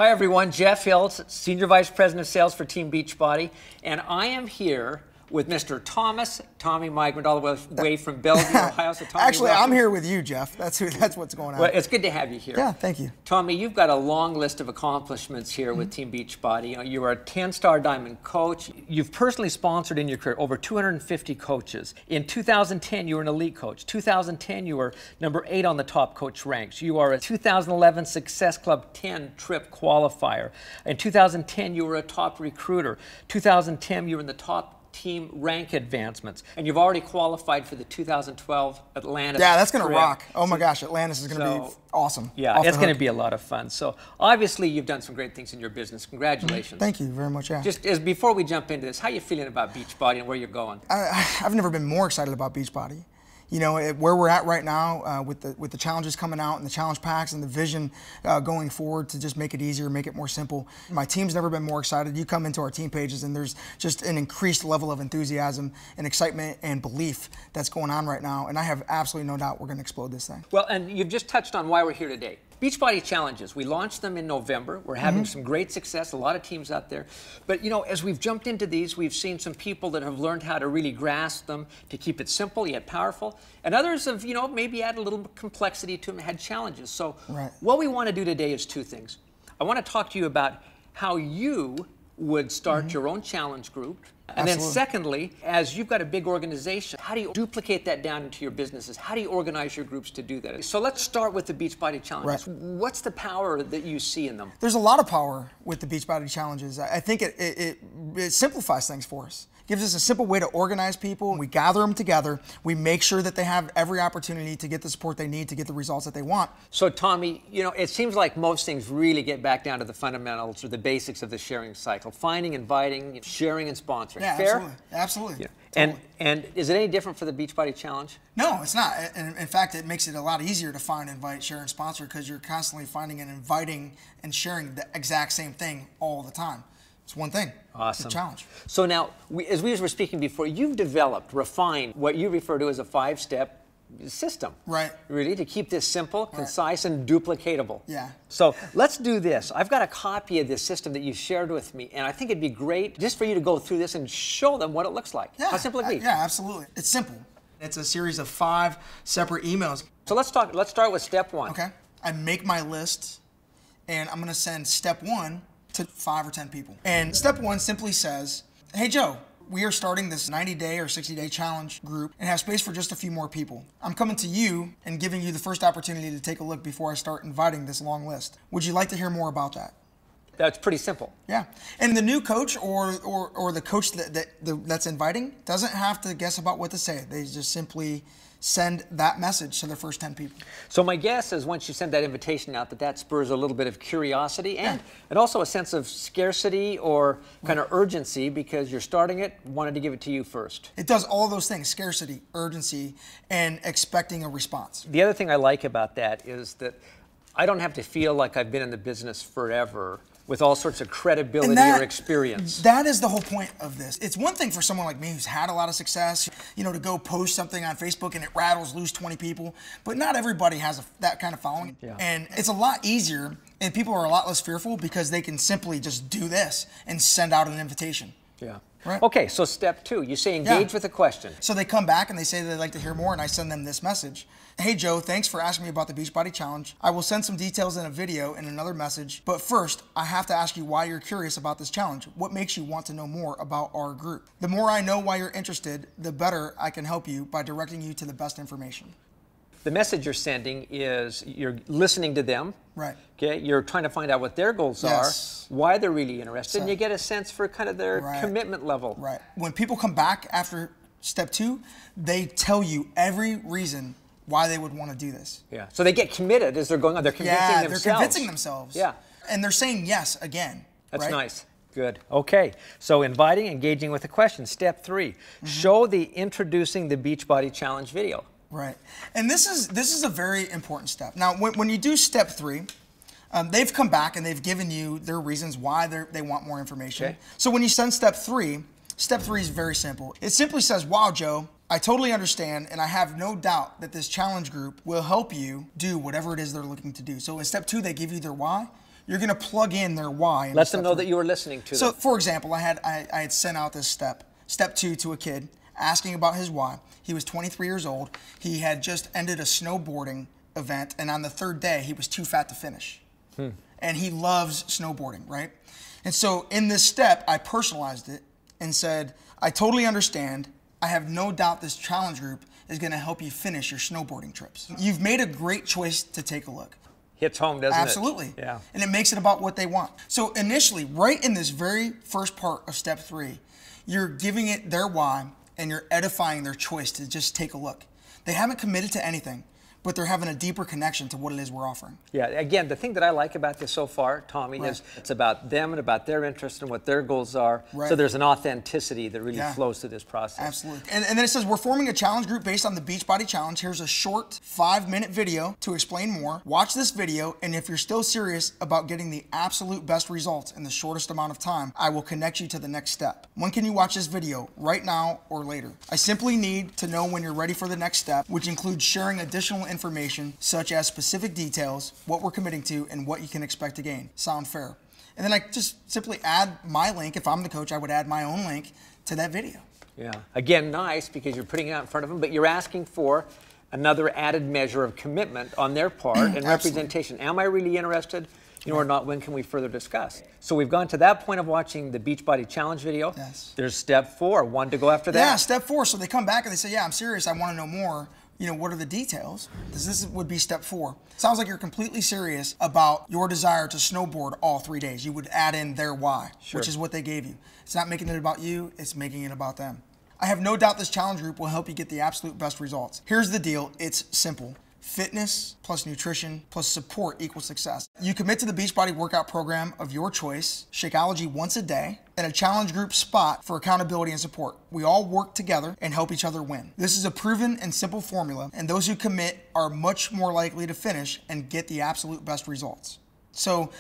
Hi everyone, Jeff Hills, Senior Vice President of Sales for Team Beachbody, and I am here with Mr. Tommy Migrant, all the way from Bellevue, Ohio. So Tommy, actually, welcome. I'm here with you, Jeff. That's what's going on. Well, it's good to have you here. Yeah, thank you. Tommy, you've got a long list of accomplishments here with Team Beachbody. You are a 10-star Diamond coach. You've personally sponsored in your career over 250 coaches. In 2010, you were an elite coach. 2010, you were number 8 on the top coach ranks. You are a 2011 Success Club 10 trip qualifier. In 2010, you were a top recruiter. 2010, you were in the top team rank advancements, and you've already qualified for the 2012 Atlantis. Yeah, that's going to trip. rock. Oh my gosh, Atlantis is going to be awesome. Yeah, it's going to be a lot of fun. So obviously you've done some great things in your business. Congratulations. Thank you very much. Yeah. Just as before we jump into this, how are you feeling about Beachbody and where you're going? I've never been more excited about Beachbody. You know, where we're at right now with the challenges coming out and the challenge packs and the vision going forward to just make it easier, make it more simple. My team's never been more excited. You come into our team pages and there's just an increased level of enthusiasm and excitement and belief that's going on right now. And I have absolutely no doubt we're going to explode this thing. Well, and you've just touched on why we're here today. Beachbody Challenges, we launched them in November. We're having some great success, a lot of teams out there. But you know, as we've jumped into these, we've seen some people that have learned how to really grasp them, to keep it simple yet powerful. And others have, you know, maybe added a little complexity to them, had challenges. So what we want to do today is two things. I want to talk to you about how you would start your own challenge group. And then secondly, as you've got a big organization, how do you duplicate that down into your businesses? How do you organize your groups to do that? So let's start with the Beachbody Challenges. What's the power that you see in them? There's a lot of power with the Beachbody Challenges. I think it simplifies things for us. Gives us a simple way to organize people. We gather them together. We make sure that they have every opportunity to get the support they need to get the results that they want. So Tommy, you know, it seems like most things really get back down to the fundamentals or the basics of the sharing cycle. Finding, inviting, sharing, and sponsoring. Yeah, fair? absolutely. Absolutely. Yeah. Totally. And is it any different for the Beachbody Challenge? No, it's not. And in fact, it makes it a lot easier to find, invite, share, and sponsor because you're constantly finding and inviting and sharing the exact same thing all the time. It's one thing. Awesome. It's a challenge. So now, as we were speaking before, you've developed, refined what you refer to as a 5-step system. Right. Really, to keep this simple, concise, and duplicatable. Yeah. So let's do this. I've got a copy of this system that you shared with me, and I think it'd be great just for you to go through this and show them what it looks like. Yeah. How simple it'd be. Yeah, absolutely. It's simple. It's a series of 5 separate emails. So let's start with step 1. Okay. I make my list, and I'm going to send step 1 to 5 or 10 people. And step 1 simply says, hey Joe, we are starting this 90-day or 60-day challenge group and have space for just a few more people. I'm coming to you and giving you the first opportunity to take a look before I start inviting this long list. Would you like to hear more about that? That's pretty simple. Yeah. And the new coach or the coach that's inviting doesn't have to guess about what to say. They just simply send that message to the first 10 people. So my guess is once you send that invitation out that spurs a little bit of curiosity and also a sense of scarcity or kind of urgency because you're starting it, wanted to give it to you first. It does all those things, scarcity, urgency, and expecting a response. The other thing I like about that is that I don't have to feel like I've been in the business forever with all sorts of credibility or experience. That is the whole point of this. It's one thing for someone like me who's had a lot of success, you know, to go post something on Facebook and it rattles, lose 20 people, but not everybody has that kind of following. Yeah. And it's a lot easier and people are a lot less fearful because they can simply just do this and send out an invitation. Yeah. Right. Okay, so step 2, you say engage with a question. So they come back and they say they'd like to hear more and I send them this message. Hey Joe, thanks for asking me about the Beachbody Challenge. I will send some details in a video and another message, but first I have to ask you why you're curious about this challenge. What makes you want to know more about our group? The more I know why you're interested, the better I can help you by directing you to the best information. The message you're sending is you're listening to them. Right. Okay, you're trying to find out what their goals are, why they're really interested, and you get a sense for kind of their commitment level. Right. When people come back after step 2, they tell you every reason why they would want to do this. Yeah. So they get committed as they're going on. They're convincing themselves. They're convincing themselves. Yeah. And they're saying yes again. That's nice. Good. Okay. So inviting, engaging with a question. Step 3, show the introducing the Beachbody Challenge video. Right. And this is a very important step. Now, when you do step 3, they've come back and they've given you their reasons why they want more information. Okay. So when you send step 3 is very simple. It simply says, wow, Joe, I totally understand, and I have no doubt that this challenge group will help you do whatever it is they're looking to do. So in step 2, they give you their why. you're going to plug in their why. Let them know that you were listening to them. So, for example, I had sent out this step 2 to a kid, asking about his why. He was 23 years old. He had just ended a snowboarding event, and on the 3rd day, he was too fat to finish. And he loves snowboarding, right? And so in this step, I personalized it and said, I totally understand. I have no doubt this challenge group is going to help you finish your snowboarding trips. You've made a great choice to take a look. Hits home, doesn't it? Absolutely. Yeah. And it makes it about what they want. So initially, right in this very first part of step 3, you're giving it their why and you're edifying their choice to just take a look. They haven't committed to anything, but they're having a deeper connection to what it is we're offering. Yeah, again, the thing that I like about this so far, Tommy, is it's about them and about their interests and what their goals are. So there's an authenticity that really flows through this process. Absolutely. And then it says, we're forming a challenge group based on the Beachbody Challenge. Here's a short 5-minute video to explain more. Watch this video, and if you're still serious about getting the absolute best results in the shortest amount of time, I will connect you to the next step. When can you watch this video? Right now or later? I simply need to know when you're ready for the next step, which includes sharing additional information such as specific details, what we're committing to, and what you can expect to gain. Sound fair? And then I just simply add my link. If I'm the coach, I would add my own link to that video. Yeah. Again, nice, because you're putting it out in front of them, but you're asking for another added measure of commitment on their part and representation. Am I really interested? Or not, when can we further discuss? So we've gone to that point of watching the Beachbody Challenge video. Yes. There's step 4, one to go after that. Yeah, step 4. So they come back and they say, yeah, I'm serious. I want to know more. What are the details? This would be step 4. Sounds like you're completely serious about your desire to snowboard all 3 days. You would add in their why, which is what they gave you. It's not making it about you, it's making it about them. I have no doubt this challenge group will help you get the absolute best results. Here's the deal, it's simple. Fitness plus nutrition plus support equals success. You commit to the Beachbody workout program of your choice, Shakeology once a day, and a challenge group spot for accountability and support. We all work together and help each other win. This is a proven and simple formula, and those who commit are much more likely to finish and get the absolute best results. So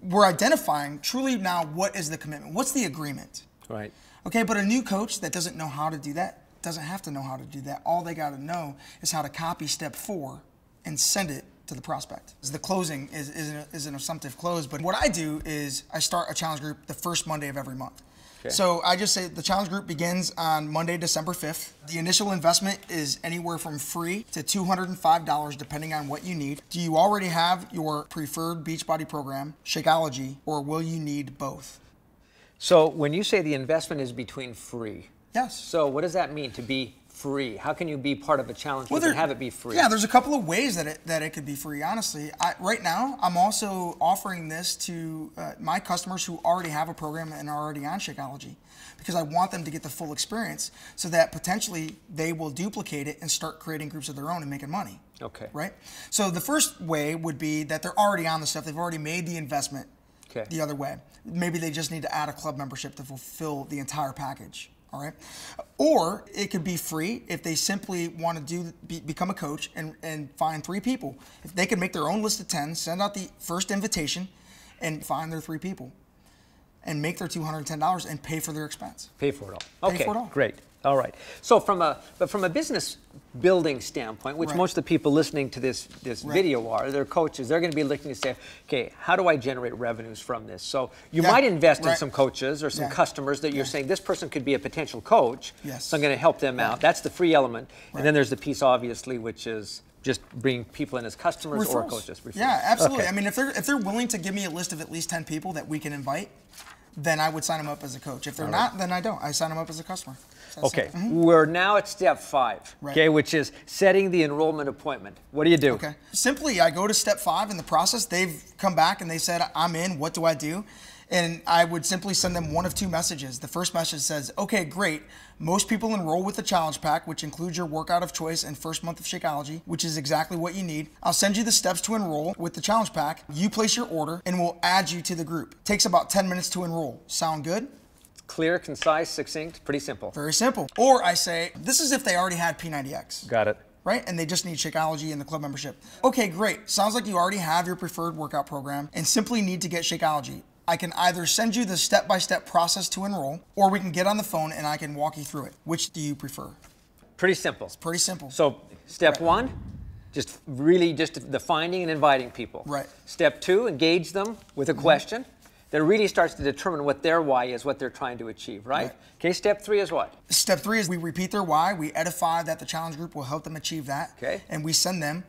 we're identifying truly now what is the commitment, what's the agreement. Right. Okay, but a new coach that doesn't know how to do that doesn't have to know how to do that. All they got to know is how to copy step 4 and send it to the prospect. The closing is an assumptive close, but what I do is I start a challenge group the first Monday of every month. Okay. So I just say the challenge group begins on Monday, December 5th. The initial investment is anywhere from free to $205 depending on what you need. Do you already have your preferred Beachbody program, Shakeology, or will you need both? So when you say the investment is between free, yes. So what does that mean to be free? How can you be part of a challenge and have it be free? Yeah, there's a couple of ways that it could be free, honestly. Right now, I'm also offering this to my customers who already have a program and are already on Shakeology, because I want them to get the full experience so that potentially they will duplicate it and start creating groups of their own and making money. Okay. Right? So the first way would be that they're already on the stuff. They've already made the investment the other way. Maybe they just need to add a club membership to fulfill the entire package. All right, or it could be free if they simply want to become a coach and find 3 people. If they could make their own list of 10, send out the first invitation, and find their 3 people, and make their $210 and pay for their expense. Pay for it all. Okay, pay for it all. Great. All right. So from a business building standpoint, which most of the people listening to this video are, they're coaches, they're going to be looking to say, okay, how do I generate revenues from this? So you might invest in some coaches or some customers that you're saying this person could be a potential coach, so I'm going to help them out. That's the free element. And then there's the piece, obviously, which is just bring people in as customers or coaches. Referrals. Yeah, absolutely. Okay. I mean, if they're willing to give me a list of at least 10 people that we can invite, then I would sign them up as a coach. If they're not, then I don't. I sign them up as a customer. Okay, we're now at step 5, okay, which is setting the enrollment appointment. What do you do? Okay, simply I go to step 5 in the process. They've come back and they said, I'm in, what do I do? And I would simply send them one of 2 messages. The first message says, okay, great. Most people enroll with the challenge pack, which includes your workout of choice and first month of Shakeology, which is exactly what you need. I'll send you the steps to enroll with the challenge pack. You place your order and we'll add you to the group. Takes about 10 minutes to enroll. Sound good? Clear, concise, succinct, pretty simple. Very simple. Or I say, this is if they already had P90X. Got it. Right? And they just need Shakeology and the club membership. Okay, great. Sounds like you already have your preferred workout program and simply need to get Shakeology. I can either send you the step-by-step process to enroll, or we can get on the phone and I can walk you through it. Which do you prefer? Pretty simple. It's pretty simple. So step 1, Just really just the finding and inviting people. Right. Step 2, engage them with a question that really starts to determine what their why is, what they're trying to achieve, right? Okay, step 3 is what? Step 3 is we repeat their why. We edify that the challenge group will help them achieve that. Okay. And we send them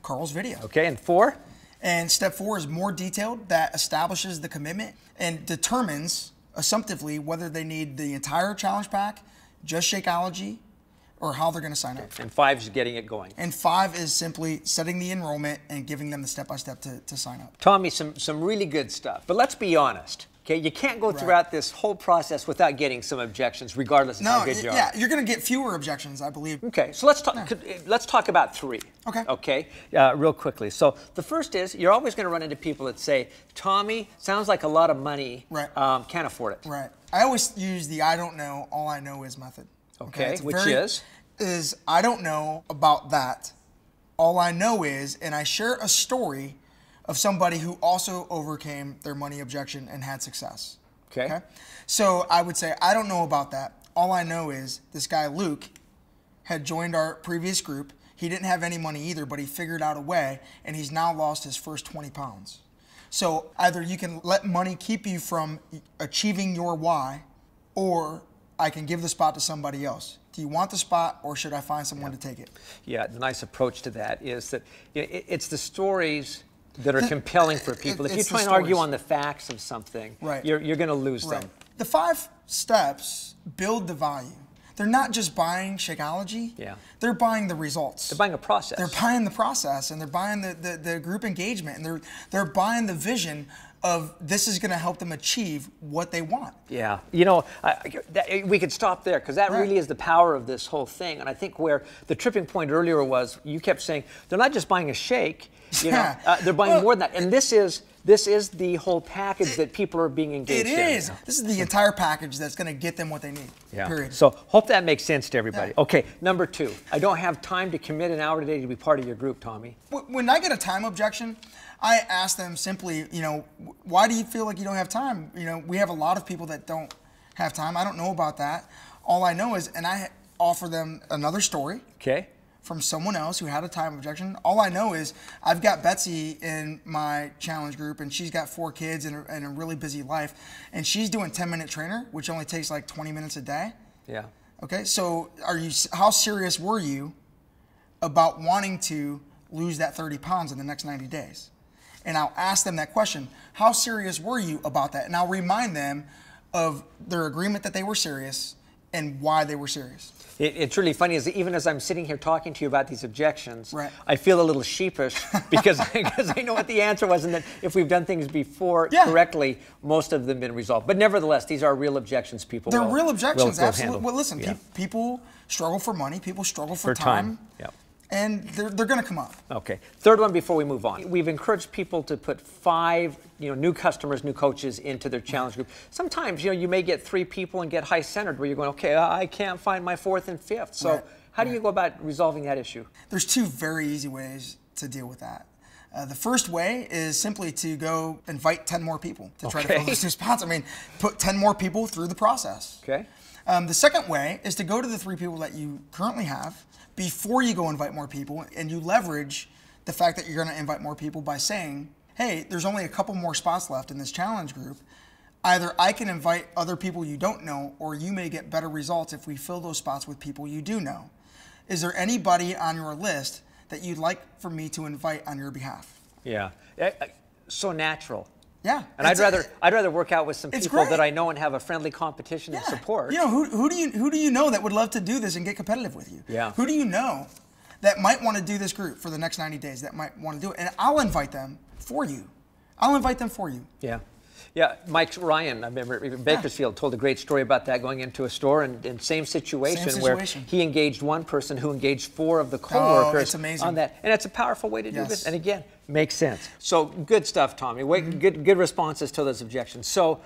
Carl's video. Okay, and 4? And step 4 is more detailed, that establishes the commitment and determines assumptively whether they need the entire challenge pack, just Shakeology, or how they're going to sign up. And 5 is getting it going. And 5 is simply setting the enrollment and giving them the step-by-step to sign up. Tommy, some really good stuff. But let's be honest. Okay, you can't go throughout this whole process without getting some objections, regardless of how good you are. Yeah, you're going to get fewer objections, I believe. Okay, so let's talk about 3. Okay. Okay, real quickly. So the first is you're always going to run into people that say, Tommy, sounds like a lot of money. Right. Can't afford it. Right. I always use the I don't know, all I know is method. Okay, which is I don't know about that. All I know is, and I share a story of somebody who also overcame their money objection and had success. Okay. So I would say, I don't know about that. All I know is this guy, Luke, had joined our previous group. He didn't have any money either, but he figured out a way, and he's now lost his first 20 pounds. So either you can let money keep you from achieving your why, or I can give the spot to somebody else. Do you want the spot, or should I find someone to take it? Yeah, the nice approach to that is that it's the stories that are compelling for people. If you try and argue on the facts of something, you're going to lose them. The 5 steps build the value. They're not just buying Shakeology. Yeah. They're buying the results. They're buying a process. They're buying the process, and they're buying the group engagement, and they're buying the vision of this is going to help them achieve what they want. Yeah, you know, we could stop there because that really is the power of this whole thing. And I think where the tripping point earlier was, you kept saying they're not just buying a shake, you know, they're buying more than that. And this is the whole package that people are being engaged in. It is. This is the entire package that's going to get them what they need. Yeah. Period. So hope that makes sense to everybody. Yeah. Okay, number 2. I don't have time to commit an hour today to be part of your group, Tommy. When I get a time objection, I ask them simply, you know, why do you feel like you don't have time? You know, we have a lot of people that don't have time. I don't know about that. All I know is, and I offer them another story. Okay. From someone else who had a time objection. All I know is I've got Betsy in my challenge group, and she's got 4 kids and a really busy life, and she's doing 10-minute trainer, which only takes like 20 minutes a day. Yeah. Okay, so how serious were you about wanting to lose that 30 pounds in the next 90 days? And I'll ask them that question. How serious were you about that? And I'll remind them of their agreement that they were serious and why they were serious. It's really funny is that even as I'm sitting here talking to you about these objections, right. I feel a little sheepish because I know what the answer was, and that if we've done things before correctly, most of them have been resolved. But nevertheless, these are real objections people They're real objections, absolutely. Well, listen, yeah. People struggle for money, people struggle for time. Yep. And they're going to come up. Okay. Third one before we move on. We've encouraged people to put 5, new customers, new coaches into their challenge group. Sometimes, you may get 3 people and get high-centered where you're going, okay, I can't find my 4th and 5th. So how do you go about resolving that issue? There's 2 very easy ways to deal with that. The first way is simply to go invite 10 more people to try to fill those 2 spots. I mean, put 10 more people through the process. Okay. The second way is to go to the 3 people that you currently have before you go invite more people, and you leverage the fact that you're going to invite more people by saying, hey, there's only a couple more spots left in this challenge group. Either I can invite other people you don't know, or you may get better results if we fill those spots with people you do know. Is there anybody on your list that you'd like for me to invite on your behalf? Yeah, so natural. Yeah, and I'd rather work out with some people that I know and have a friendly competition and support. You know, who do you know that would love to do this and get competitive with you? Yeah. Who do you know that might want to do this group for the next 90 days? That might want to do it, and I'll invite them for you. I'll invite them for you. Yeah. Yeah, Mike Ryan, I remember in Bakersfield, told a great story about that, going into a store and same situation where he engaged one person who engaged 4 of the co-workers on that. And it's a powerful way to do this. And again, makes sense. So good stuff, Tommy. Good responses to those objections. So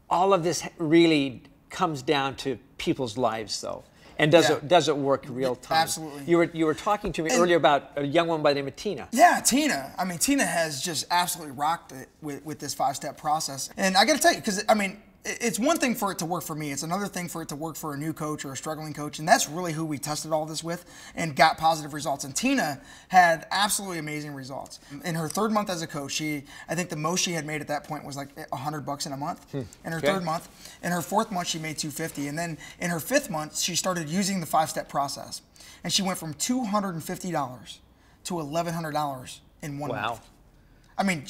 all of this really comes down to people's lives, though. And does it work real time? Absolutely. You were talking to me earlier about a young woman by the name of Tina. Yeah, Tina. I mean, Tina has just absolutely rocked it with this 5-step process. And I got to tell you, because I mean, it's one thing for it to work for me. It's another thing for it to work for a new coach or a struggling coach. And that's really who we tested all this with and got positive results. And Tina had absolutely amazing results. In her 3rd month as a coach, I think the most she had made at that point was like $100 in a month. In her 3rd month. In her 4th month, she made $250. And then in her 5th month, she started using the 5-step process. And she went from $250 to $1,100 in 1 month. I mean,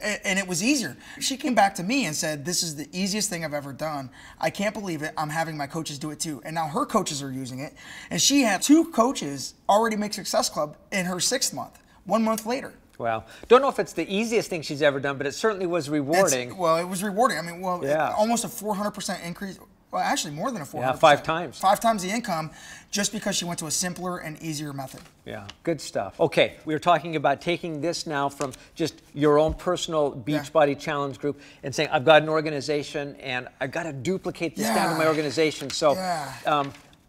and it was easier. She came back to me and said, this is the easiest thing I've ever done. I can't believe it. I'm having my coaches do it too. And now her coaches are using it. And she had 2 coaches already make Success Club in her 6th month, 1 month later. Wow. Don't know if it's the easiest thing she's ever done, but it certainly was rewarding. Well, it was rewarding. I mean, almost a 400% increase. Well, actually more than a 400%. Yeah, 5 times. 5 times the income just because she went to a simpler and easier method. Yeah, good stuff. Okay, we were talking about taking this now from just your own personal Beachbody Challenge group and saying, I've got an organization and I've got to duplicate this down to my organization. So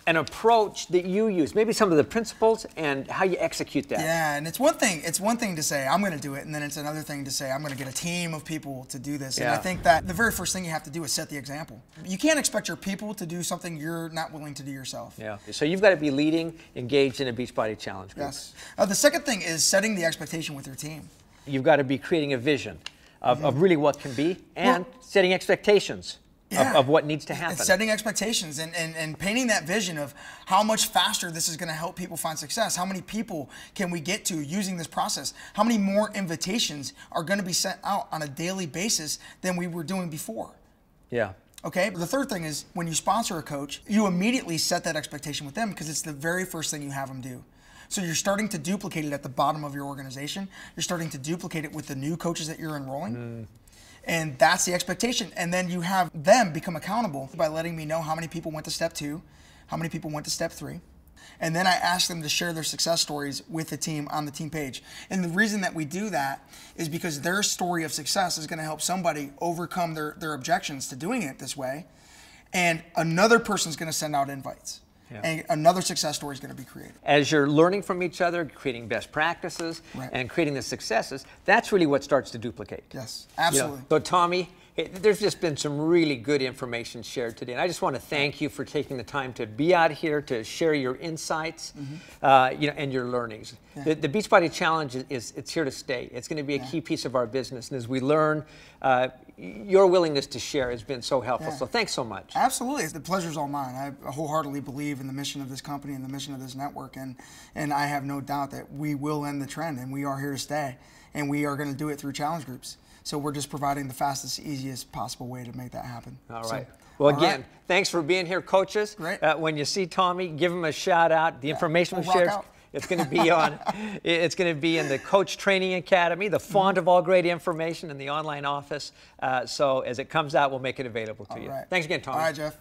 an approach that you use, maybe some of the principles and how you execute that. Yeah, and it's one thing to say, I'm going to do it, and then it's another thing to say, I'm going to get a team of people to do this. And I think that the very first thing you have to do is set the example. You can't expect your people to do something you're not willing to do yourself. Yeah, so you've got to be leading, engaged in a Beachbody Challenge group. Yes. The second thing is setting the expectation with your team. You've got to be creating a vision of really what can be and setting expectations. Of what needs to happen. Setting expectations and painting that vision of how much faster this is going to help people find success. How many people can we get to using this process? How many more invitations are going to be sent out on a daily basis than we were doing before? Yeah. Okay, but the third thing is when you sponsor a coach, you immediately set that expectation with them because it's the very first thing you have them do. So you're starting to duplicate it at the bottom of your organization. You're starting to duplicate it with the new coaches that you're enrolling. And that's the expectation. And then you have them become accountable by letting me know how many people went to step 2, how many people went to step 3. And then I ask them to share their success stories with the team on the team page. And the reason that we do that is because their story of success is going to help somebody overcome their objections to doing it this way. And another person's going to send out invites. And another success story is going to be created. As you're learning from each other, creating best practices, and creating the successes, that's really what starts to duplicate. Yes, absolutely. So Tommy, there's just been some really good information shared today, and I just want to thank you for taking the time to be out here to share your insights, and your learnings. The Beachbody Challenge it's here to stay. It's going to be a key piece of our business, and as we learn, your willingness to share has been so helpful. So thanks so much. Absolutely, the pleasure's all mine. I wholeheartedly believe in the mission of this company and the mission of this network, and I have no doubt that we will end the trend, and we are here to stay, and we are going to do it through challenge groups. So we're just providing the fastest, easiest possible way to make that happen. All right. Well, again, thanks for being here, coaches. Great. When you see Tommy, give him a shout out. The information we shared, it's going to be on. It's going to be in the Coach Training Academy, the font of all great information in the online office. So as it comes out, we'll make it available to you. Thanks again, Tommy. All right, Jeff.